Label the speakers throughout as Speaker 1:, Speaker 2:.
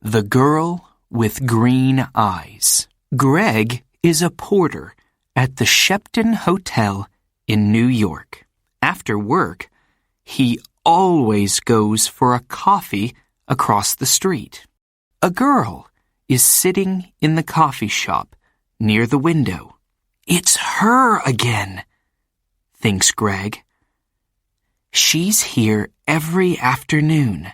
Speaker 1: The Girl with Green Eyes. Greg is a porter at the Shepton Hotel in New York. After work, he always goes for a coffee across the street. A girl is sitting in the coffee shop near the window. It's her again, thinks Greg. She's here every afternoon.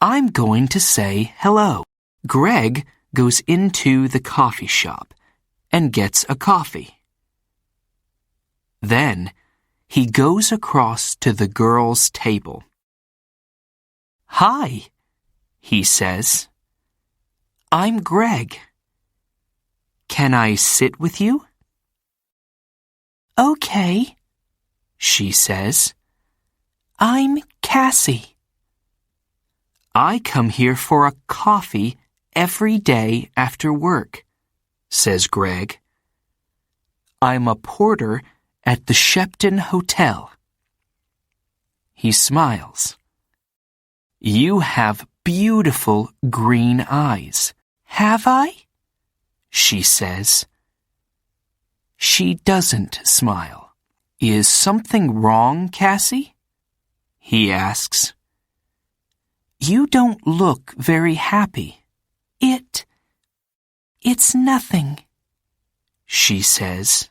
Speaker 1: I'm going to say hello. Greg goes into the coffee shop and gets a coffee. Then he goes across to the girl's table. "Hi," he says. "I'm Greg. Can I sit with you?" "Okay," she says. "I'm Cassie. I come here for a coffee every day after work," says Greg. "I'm a porter at the Shepton Hotel." He smiles. "You have beautiful green eyes." "Have I?" she says. She doesn't smile. "Is something wrong, Cassie?" he asks. "You don't look very happy." It's nothing," she says.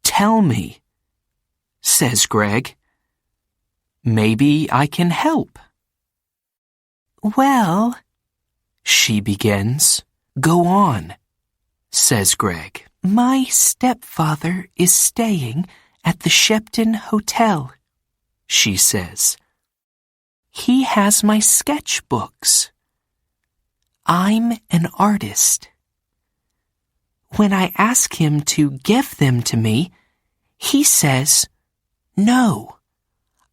Speaker 1: "Tell me," says Greg. "Maybe I can help." "Well," she begins. "Go on," says Greg. "My stepfather is staying at the Shepton Hotel," she says. "He has my sketchbooks. I'm an artist. When I ask him to give them to me, he says, 'No,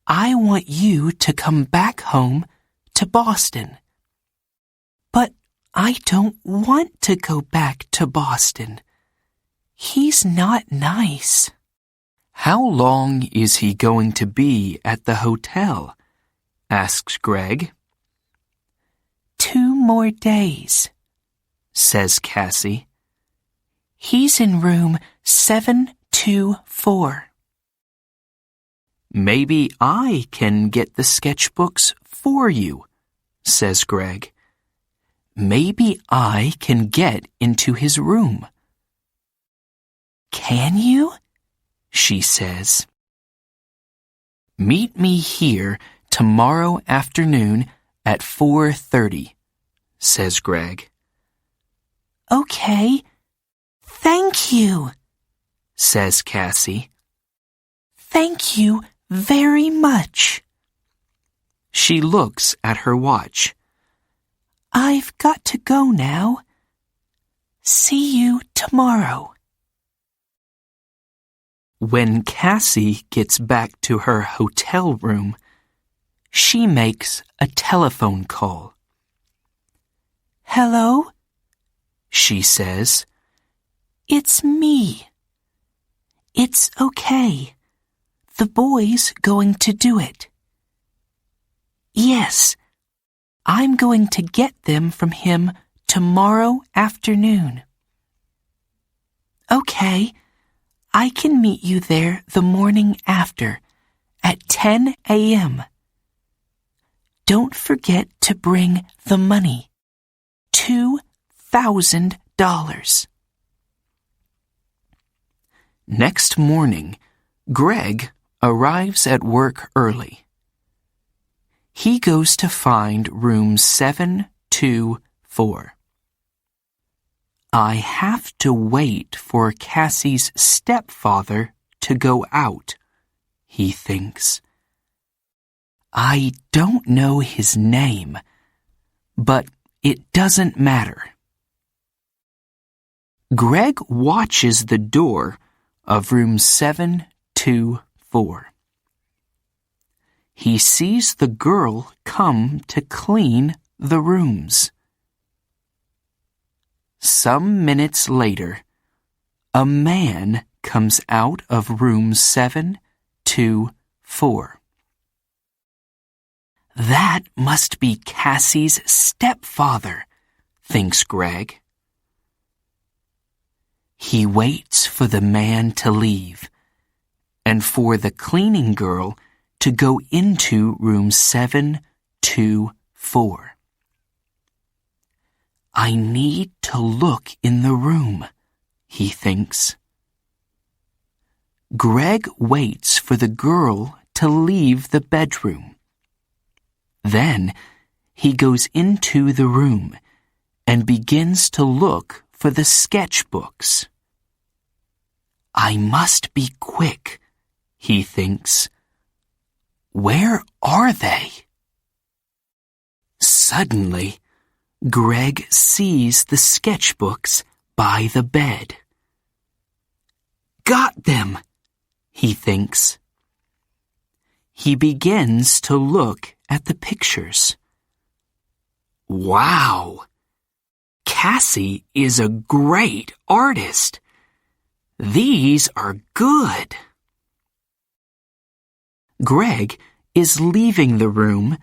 Speaker 1: I want you to come back home to Boston.' But I don't want to go back to Boston. He's not nice." "How long is he going to be at the hotel?" asks Greg. 2 more days, says Cassie. He's in room 724. "Maybe I can get the sketchbooks for you," says Greg. "Maybe I can get into his room." "Can you?" she says. "Meet me here tomorrow afternoon at 4:30, says Greg. "Okay, thank you," says Cassie. "Thank you very much." She looks at her watch. "I've got to go now. See you tomorrow." When Cassie gets back to her hotel room, she makes a telephone call. "Hello?" she says. "It's me. It's okay. The boy's going to do it." "Yes, I'm going to get them from him tomorrow afternoon." "Okay, I can meet you there the morning after, at 10 a.m. Don't forget to bring the money, $2,000. Next morning, Greg arrives at work early. He goes to find room 724. I have to wait for Cassie's stepfather to go out, he thinks. I don't know his name, but it doesn't matter. Greg watches the door of room 724. He sees the girl come to clean the rooms. Some minutes later, a man comes out of room 724. That must be Cassie's stepfather, thinks Greg. He waits for the man to leave and for the cleaning girl to go into room 724. I need to look in the room, he thinks. Greg waits for the girl to leave the bedroom. Then he goes into the room and begins to look for the sketchbooks. I must be quick, he thinks. Where are they? Suddenly, Greg sees the sketchbooks by the bed. Got them, he thinks. He begins to look at the pictures. Wow! Cassie is a great artist. These are good. Greg is leaving the room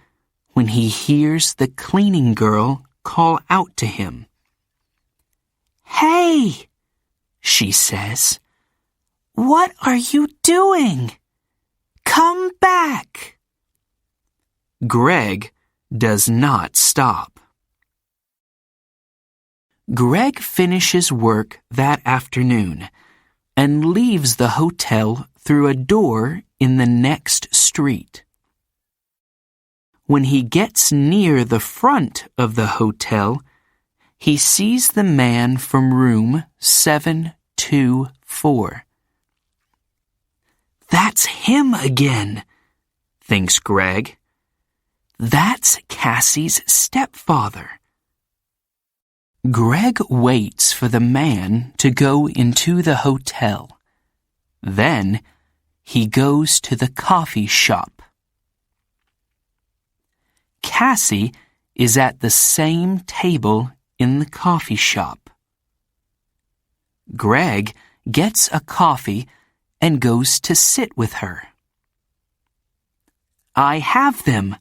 Speaker 1: when he hears the cleaning girl call out to him. Hey, she says, what are you doing? Come back. Greg does not stop. Greg finishes work that afternoon and leaves the hotel through a door in the next street. When he gets near the front of the hotel, he sees the man from room 724. That's him again, thinks Greg. That's Cassie's stepfather. Greg waits for the man to go into the hotel. Then he goes to the coffee shop. Cassie is at the same table in the coffee shop. Greg gets a coffee and goes to sit with her. I have them,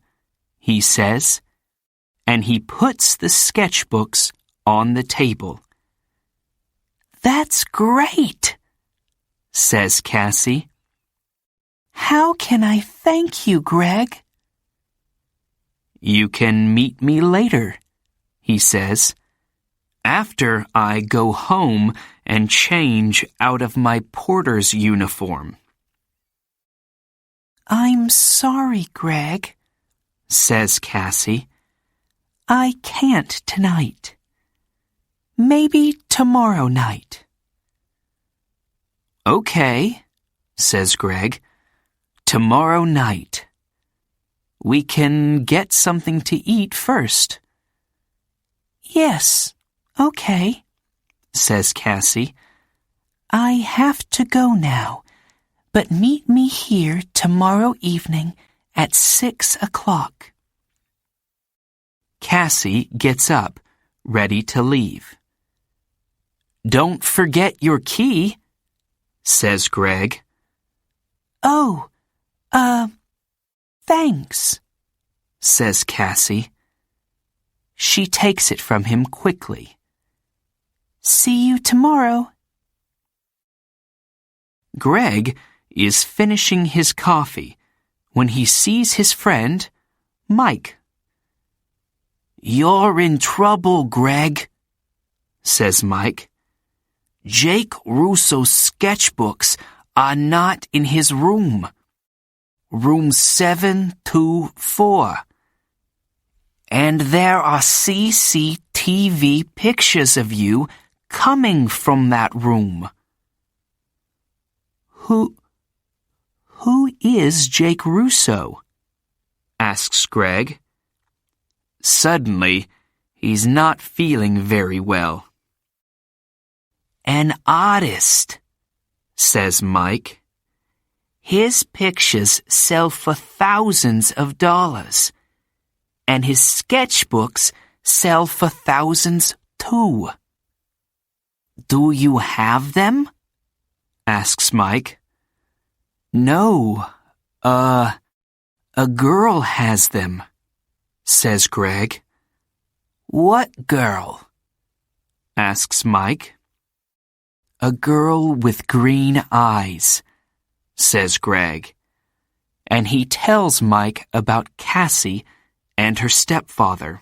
Speaker 1: he says, and he puts the sketchbooks on the table. That's great, says Cassie. How can I thank you, Greg? You can meet me later, he says, after I go home and change out of my porter's uniform. I'm sorry, Greg, says Cassie. I can't tonight. Maybe tomorrow night. Okay, says Greg. Tomorrow night. We can get something to eat first. Yes, okay, says Cassie. I have to go now, but meet me here tomorrow evening at 6 o'clock. Cassie gets up, ready to leave. Don't forget your key, says Greg. Oh, thanks, says Cassie. She takes it from him quickly. See you tomorrow. Greg is finishing his coffee when he sees his friend, Mike. You're in trouble, Greg, says Mike. Jake Russo's sketchbooks are not in his room. Room 724. And there are CCTV pictures of you coming from that room. Who is Jake Russo? Asks Greg. Suddenly, he's not feeling very well. An artist, says Mike. His pictures sell for thousands of dollars, and his sketchbooks sell for thousands too. Do you have them? Asks Mike. No, a girl has them, says Greg. What girl? Asks Mike. A girl with green eyes, says Greg. And he tells Mike about Cassie and her stepfather.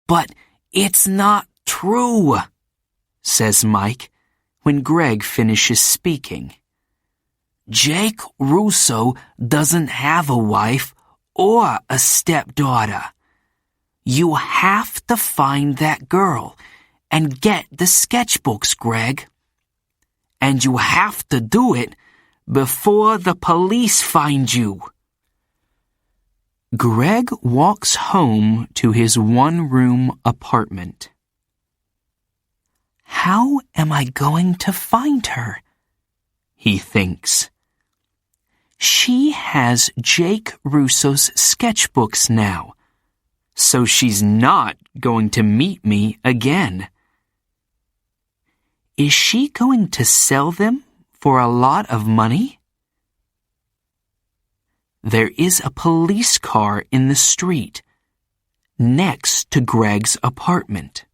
Speaker 1: But it's not true, says Mike when Greg finishes speaking. Jake Russo doesn't have a wife or a stepdaughter. You have to find that girl and get the sketchbooks, Greg. And you have to do it before the police find you. Greg walks home to his one-room apartment. How am I going to find her? He thinks. She has Jake Russo's sketchbooks now, so she's not going to meet me again. Is she going to sell them for a lot of money? There is a police car in the street, next to Greg's apartment.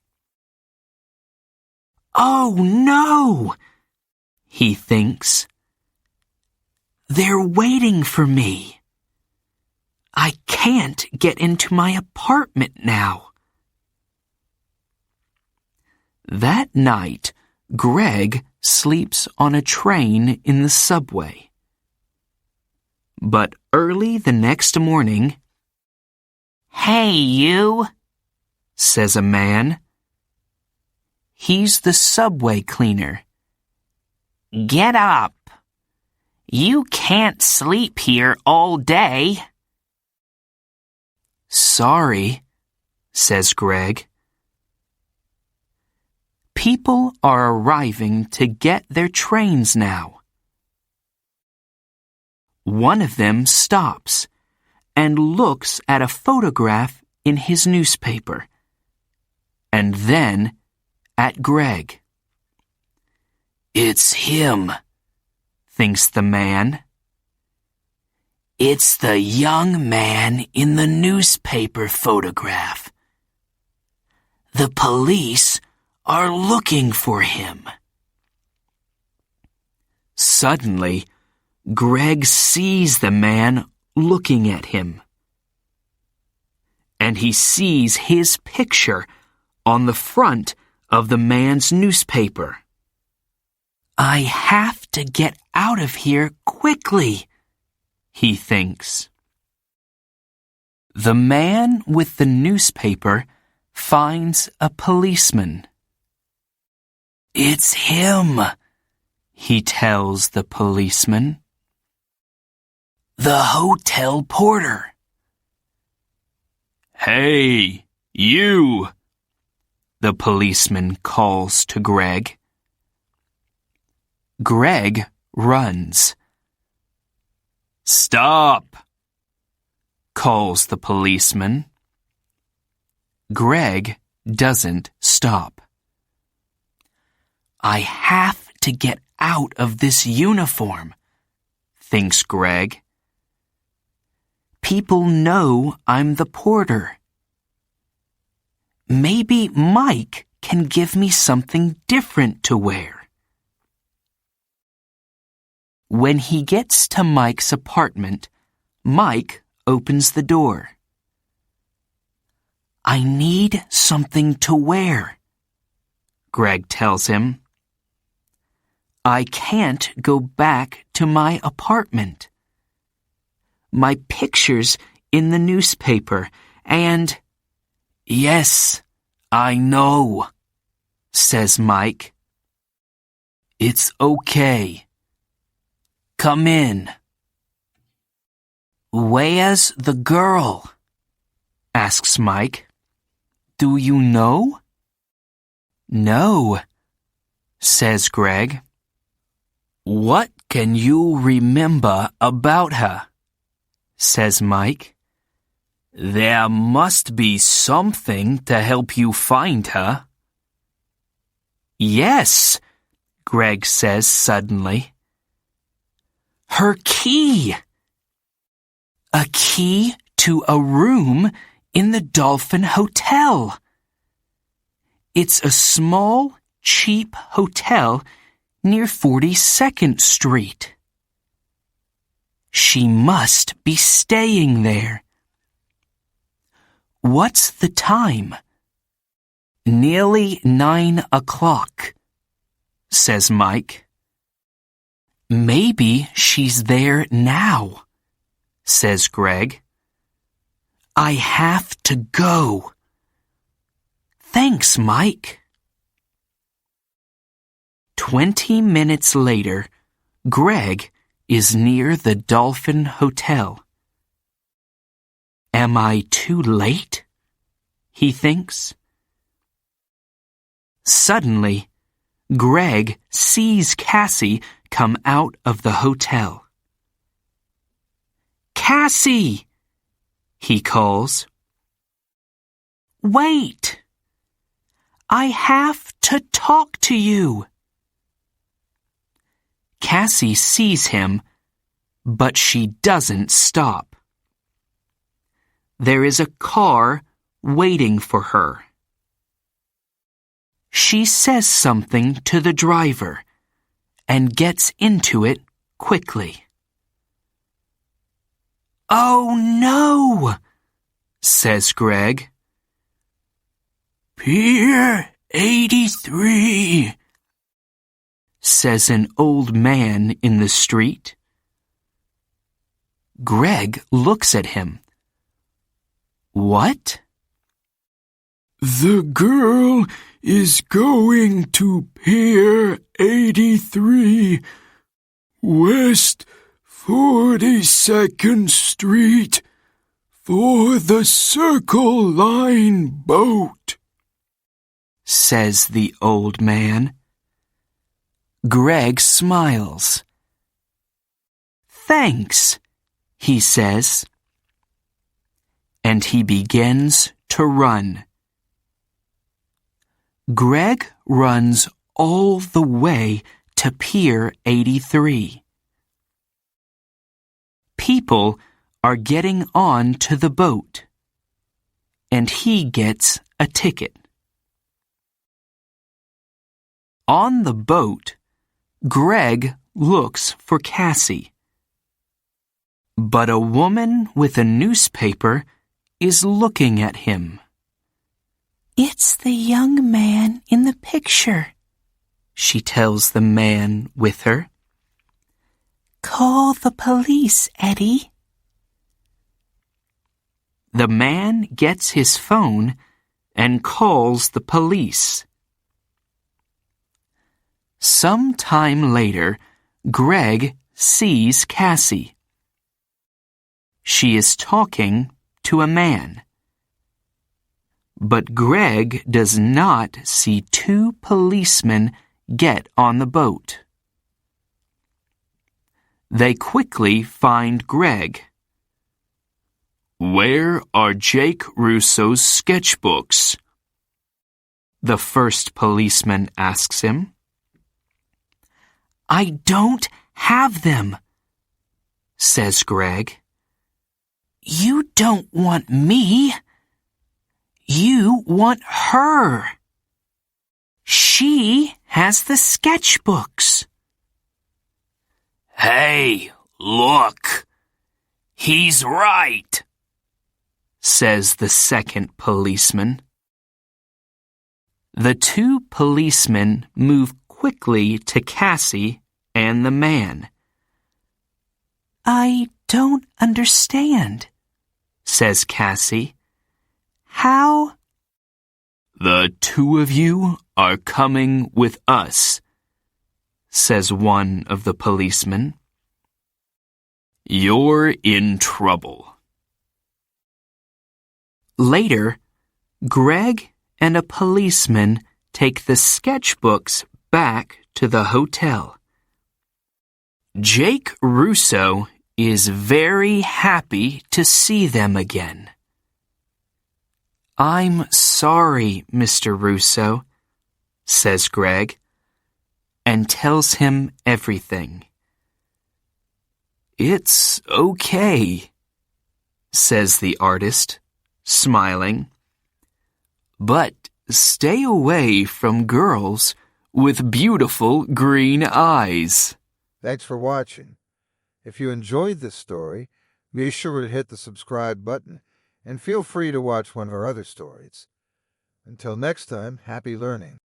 Speaker 1: Oh no! He thinks. They're waiting for me. I can't get into my apartment now. That night, Greg sleeps on a train in the subway. But early the next morning, "Hey, you," says a man. He's the subway cleaner. "Get up. You can't sleep here all day." Sorry, says Greg. People are arriving to get their trains now. One of them stops and looks at a photograph in his newspaper, and then at Greg. It's him, thinks the man. It's the young man in the newspaper photograph. The police are looking for him. Suddenly, Greg sees the man looking at him. And he sees his picture on the front of the man's newspaper. I have to get out of here quickly, he thinks. The man with the newspaper finds a policeman. It's him, he tells the policeman. The hotel porter. Hey, you, the policeman calls to Greg. Greg runs. Stop, calls the policeman. Greg doesn't stop. I have to get out of this uniform, thinks Greg. People know I'm the porter. Maybe Mike can give me something different to wear. When he gets to Mike's apartment, Mike opens the door. I need something to wear, Greg tells him. I can't go back to my apartment. My picture's in the newspaper, and... Yes, I know, says Mike. It's okay. Come in. Where's the girl? Asks Mike. Do you know? No, says Greg. What can you remember about her? Says Mike. There must be something to help you find her. Yes, Greg says suddenly. Her key. A key to a room in the Dolphin Hotel. It's a small, cheap hotel near 42nd Street. She must be staying there. What's the time? Nearly 9 o'clock, says Mike. Maybe she's there now, says Greg. I have to go. Thanks, Mike. 20 minutes later, Greg is near the Dolphin Hotel. Am I too late? He thinks. Suddenly, Greg sees Cassie come out of the hotel. Cassie! He calls. Wait! I have to talk to you. Cassie sees him, but she doesn't stop. There is a car waiting for her. She says something to the driver and gets into it quickly. Oh no, says Greg. Pier 83, says an old man in the street. Greg looks at him. What? The girl is going to Pier 83, West 42nd Street, for the Circle Line boat, says the old man. Greg smiles. Thanks, he says. And he begins to run. Greg runs all the way to Pier 83. People are getting on to the boat, and he gets a ticket. On the boat, Greg looks for Cassie. But a woman with a newspaper is looking at him. It's the young man in the picture, she tells the man with her. Call the police, Eddie. The man gets his phone and calls the police. Some time later, Greg sees Cassie. She is talking to a man. But Greg does not see two policemen get on the boat. They quickly find Greg. Where are Jake Russo's sketchbooks? The first policeman asks him. I don't have them, says Greg. You don't want me. You want her. She has the sketchbooks. Hey, look. He's right, says the second policeman. The two policemen move quickly to Cassie and the man. I don't understand, says Cassie. How? The two of you are coming with us, says one of the policemen. You're in trouble. Later, Greg and a policeman take the sketchbooks back to the hotel. Jake Russo is very happy to see them again. I'm sorry, Mr. Russo, says Greg, and tells him everything. It's okay, says the artist, smiling. But stay away from girls with beautiful green eyes.
Speaker 2: Thanks for watching. If you enjoyed this story, be sure to hit the subscribe button and feel free to watch one of our other stories. Until next time, happy learning.